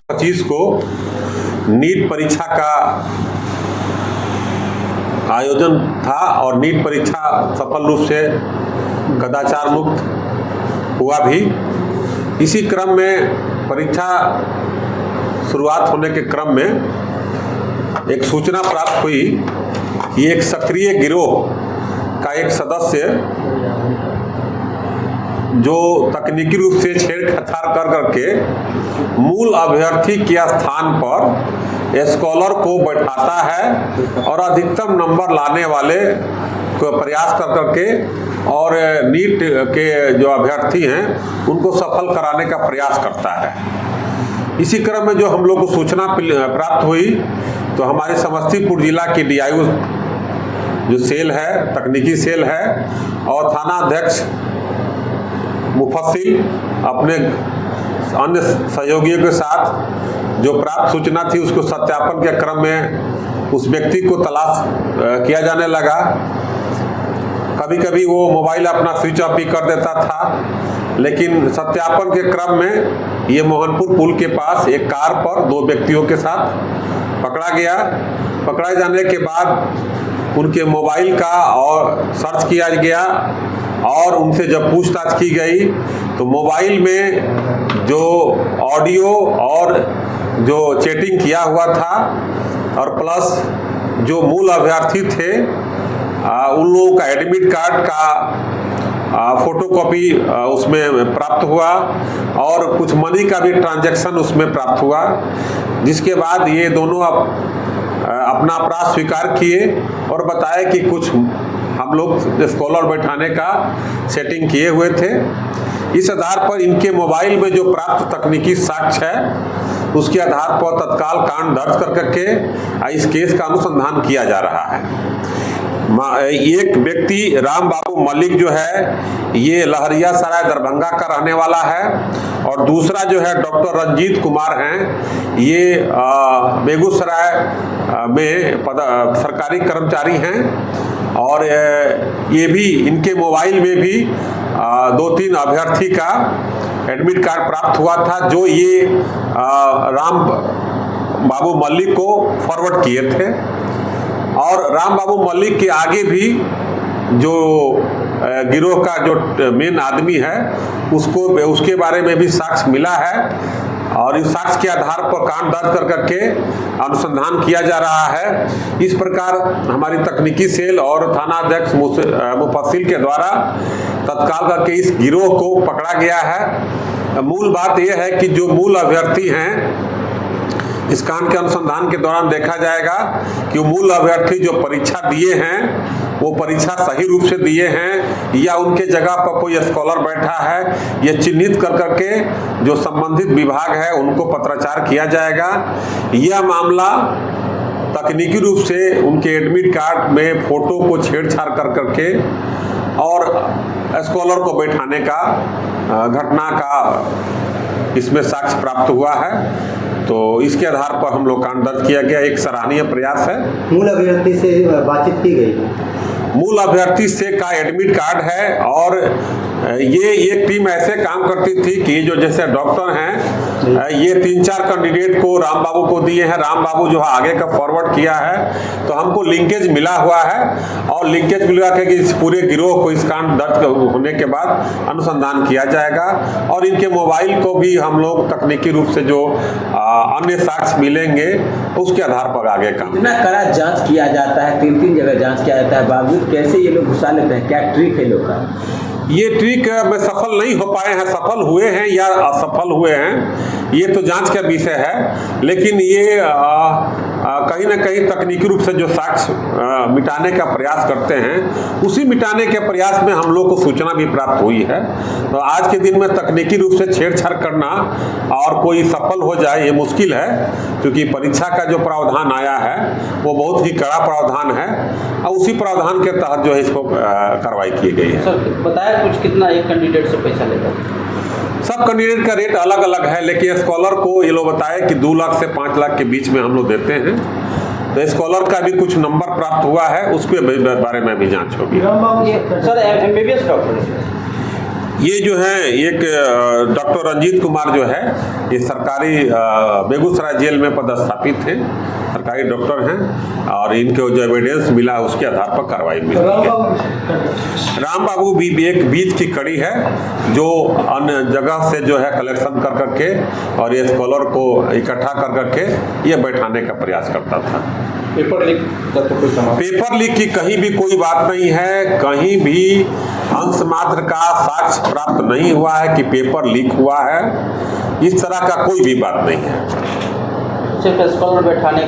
25 को नीट परीक्षा का आयोजन था और नीट परीक्षा सफल रूप से कदाचार मुक्त हुआ भी। इसी क्रम में परीक्षा शुरुआत होने के क्रम में एक सूचना प्राप्त हुई कि एक सक्रिय गिरोह का एक सदस्य जो तकनीकी रूप से छेड़छाड़ कर करके मूल अभ्यर्थी के स्थान पर स्कॉलर को बैठाता है और अधिकतम नंबर लाने वाले को प्रयास कर करके और नीट के जो अभ्यर्थी हैं उनको सफल कराने का प्रयास करता है। इसी क्रम में जो हम लोग को सूचना प्राप्त हुई तो हमारे समस्तीपुर जिला की DIO जो सेल है, तकनीकी सेल है, और थाना अध्यक्ष मुफस्सिल अपने अन्य सहयोगियों के साथ जो प्राप्त सूचना थी उसको सत्यापन के क्रम में उस व्यक्ति को तलाश किया जाने लगा। कभी कभी वो मोबाइल अपना स्विच ऑफ भी कर देता था, लेकिन सत्यापन के क्रम में ये मोहनपुर पुल के पास एक कार पर 2 व्यक्तियों के साथ पकड़ा गया। पकड़ाए जाने के बाद उनके मोबाइल का और सर्च किया गया और उनसे जब पूछताछ की गई तो मोबाइल में जो ऑडियो और जो चैटिंग किया हुआ था और प्लस जो मूल अभ्यर्थी थे उन लोगों का एडमिट कार्ड का फोटोकॉपी उसमें प्राप्त हुआ और कुछ मनी का भी ट्रांजैक्शन उसमें प्राप्त हुआ, जिसके बाद ये दोनों अपना अपराध स्वीकार किए और बताया कि कुछ हम लोग स्कॉलर बैठाने का सेटिंग किए हुए थे। इस आधार पर इनके मोबाइल में जो प्राप्त तकनीकी साक्ष्य है उसके आधार पर तत्काल कांड दर्ज कर करके इस केस का अनुसंधान किया जा रहा है। एक व्यक्ति राम बाबू मलिक जो है ये लहरियासराय दरभंगा का रहने वाला है और दूसरा जो है डॉक्टर रंजीत कुमार हैं, ये बेगूसराय में सरकारी कर्मचारी हैं और ये भी इनके मोबाइल में भी 2-3 अभ्यर्थी का एडमिट कार्ड प्राप्त हुआ था जो ये राम बाबू मलिक को फॉरवर्ड किए थे। और राम बाबू मलिक के आगे भी जो गिरोह का जो मेन आदमी है उसके बारे में भी साक्ष्य मिला है और इस साक्ष्य के आधार पर कांड दर्ज कर करके अनुसंधान किया जा रहा है। इस प्रकार हमारी तकनीकी सेल और थाना अध्यक्ष मुफस्सिल के द्वारा तत्काल करके इस गिरोह को पकड़ा गया है। मूल बात यह है कि जो मूल अभ्यर्थी हैं इस कांड के अनुसंधान के दौरान देखा जाएगा कि मूल अभ्यर्थी जो परीक्षा दिए हैं वो परीक्षा सही रूप से दिए हैं या उनके जगह पर कोई स्कॉलर बैठा है, ये चिन्हित कर करके जो संबंधित विभाग है उनको पत्राचार किया जाएगा। यह मामला तकनीकी रूप से उनके एडमिट कार्ड में फोटो को छेड़छाड़ कर करके और स्कॉलर को बैठाने का घटना का इसमें साक्ष्य प्राप्त हुआ है, तो इसके आधार पर हम लोग कांड दर्ज किया गया। एक सराहनीय प्रयास है। मूल अभ्यर्थी से बातचीत की गई? मूल अभ्यर्थी से का एडमिट कार्ड है और ये एक टीम ऐसे काम करती थी कि जो जैसे डॉक्टर हैं ये 3-4 कैंडिडेट को राम बाबू को दिए हैं, राम बाबू जो है आगे का फॉरवर्ड किया है, तो हमको लिंकेज मिला हुआ है और लिंकेज मिला के कि इस पूरे गिरोह को इस कांड दर्ज होने के बाद अनुसंधान किया जाएगा और इनके मोबाइल को भी हम लोग तकनीकी रूप से जो अन्य साक्ष्य मिलेंगे उसके आधार पर आगे काम। इतना कड़ा जांच किया जाता है, 3 जगह जांच किया जाता है, बावजूद कैसे ये लोग घुसा लेते हैं? क्या ट्रिक है लोग का? ये ट्रिक में सफल नहीं हो पाए हैं, सफल हुए हैं या असफल हुए हैं ये तो जांच का विषय है, लेकिन ये कहीं ना कहीं तकनीकी रूप से जो साक्ष्य मिटाने का प्रयास करते हैं उसी मिटाने के प्रयास में हम लोग को सूचना भी प्राप्त हुई है। तो आज के दिन में तकनीकी रूप से छेड़छाड़ करना और कोई सफल हो जाए ये मुश्किल है, क्योंकि परीक्षा का जो प्रावधान आया है वो बहुत ही कड़ा प्रावधान है और उसी प्रावधान के तहत जो है इसको कार्रवाई की गई है। सर बताया कुछ कितना एक कैंडिडेट से पैसा लेता है? सब कैंडिडेट का रेट अलग अलग है, लेकिन स्कॉलर को ये लोग बताए कि 2 लाख से 5 लाख के बीच में हम लोग देते हैं। तो स्कॉलर का भी कुछ नंबर प्राप्त हुआ है, उसके बारे में भी जांच होगी। सर MBBS डॉक्टर ये जो है एक डॉक्टर रंजीत कुमार जो है ये सरकारी बेगूसराय जेल में पदस्थापित थे, सरकारी डॉक्टर हैं और इनको जो एविडेंस मिला उसके आधार पर कार्रवाई मिली। राम बाबू भी एक बीच की कड़ी है जो अन्य जगह से जो है कलेक्शन कर करके और ये स्कॉलर को इकट्ठा कर करके ये बैठाने का प्रयास करता था। पेपर लीक का तो कोई समाचार, पेपर लीक की कहीं भी कोई बात नहीं है, कहीं भी अंश मात्र का साक्ष्य प्राप्त नहीं हुआ है कि पेपर लीक हुआ है, इस तरह का कोई भी बात नहीं है। सिर्फ स्कॉलर बैठाने